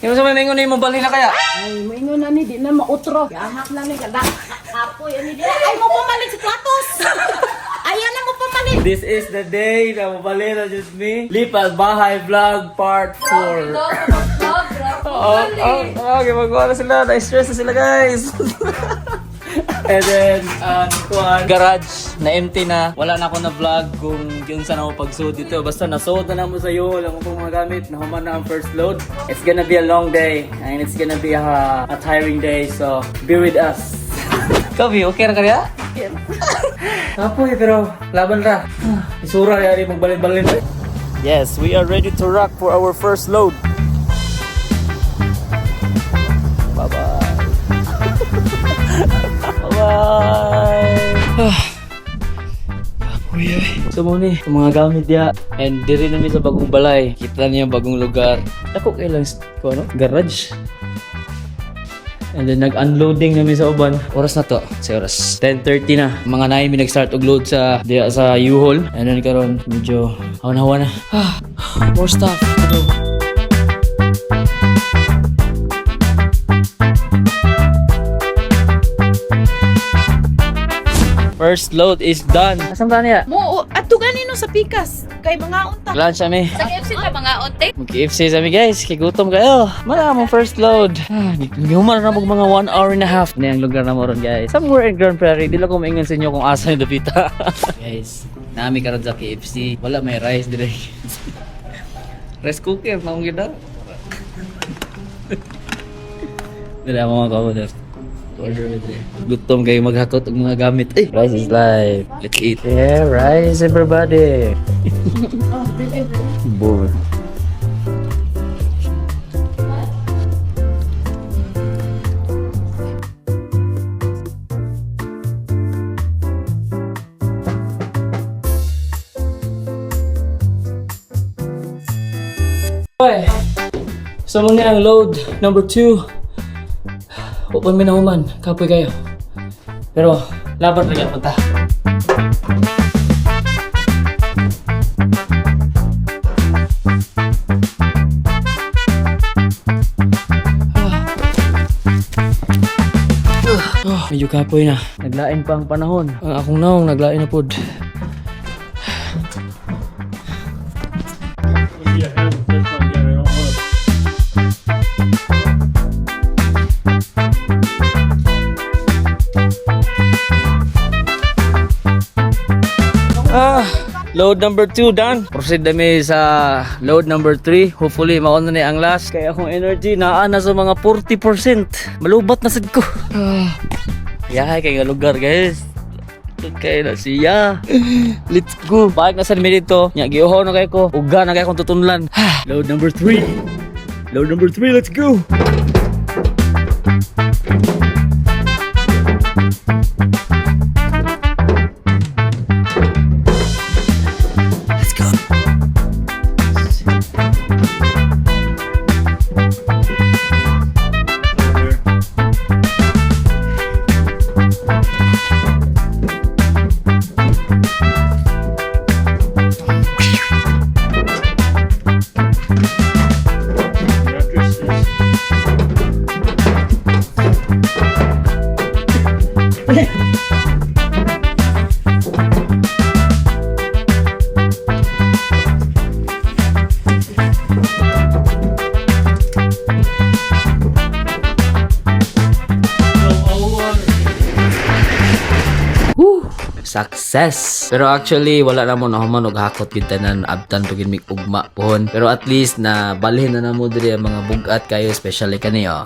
Yung sa mga na yung mabalhin na kaya? Ay, maingon na ni, di na mautro. Yanak na ni, kada. Apoy, ani di. Ay, mo pumalit si Platos. Ayan na mo pumalit. This is the day na mabalhin na just me. Lipas Bahay Vlog Part 4. Okay, magawa na sila. Na-stress na sila, guys. And then, garage na empty na. Wala na ako na vlog kung yun saan ako pag-suot dito. Basta nasuot na naman sa'yo. Alam mo pong mga gamit. Nahuman na ang first load. It's gonna be a long day. And it's gonna be a tiring day. So, be with us. Kabi, okay na kaya? Apoy, pero laban ra. Isura rin magbalin-balin. Yes, we are ready to rock for our first load. Bye-bye. Bye-bye. So mo ni, mga gamit dia. And diri na mi sa bagong balay. Kita niyo ang bagong lugar. Ako kailang ko ano? Garage. And then nag-unloading namin sa uban. Oras na to. Sa oras 10:30 na. Mga 9 mi nag-start og load sa diya sa U-Haul. And then karon medyo hawan-hawan na. More stuff. First load is done. Asan ba niya? Mo, ato ganino sa pikas. Kay mga unta. Lunch kami. Sa KFC ka mga unte. Mag-KFC kami guys. Kay gutom kayo. Mala mong first load. Human na mga 1 hour and a half. Ano yung lugar na mo ron guys. Somewhere in Grand Prairie. Di lang ko maingan sa inyo kung asa yung dapita. Guys, nami karon sa KFC. Wala may rice direct. Rice cooker. Maong gina. Dala mga kawader. Order with it. Gutom kayo maghakot ng mga gamit. Rice is life. Let's eat. Yeah, rice everybody. Bored. Okay. So muna ang load number 2. Huwag may nahuman, kapoy kayo. Pero, laban lagi ang punta. Medyo kapoy na. Naglain pa ang panahon. Ang akong naong naglain na pod. Load number 2 done. Proceed kami sa load number 3. Hopefully mauna na ang last. Kaya akong energy naa na sa mga 40%. Malubat na sad ko. Yahay kay nga lugar guys. Okay na siya. Let's go. Balik na sa nimi dito. Nya giuhaw na kay ko. Uga na kay kong tutunlan. Load number 3. Load number 3, let's go. Success! Pero actually, wala na mo na human og hakot kita na abtan pagin mig ugma pohon. Pero at least na balhin na namo diri ang mga bugat kayo, especially kaniyo.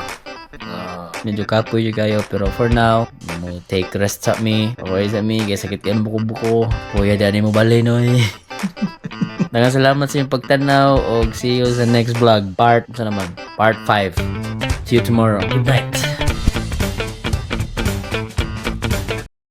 Medyo kapoy yung kayo, pero for now, mo take rest sa me. Okay sa me, kaya sakit yan buko-buko. Kuya, dyan mo balhin oy. Daghang salamat sa inyong pagtanaw og see you sa next vlog. Part 5. See you tomorrow. Good night.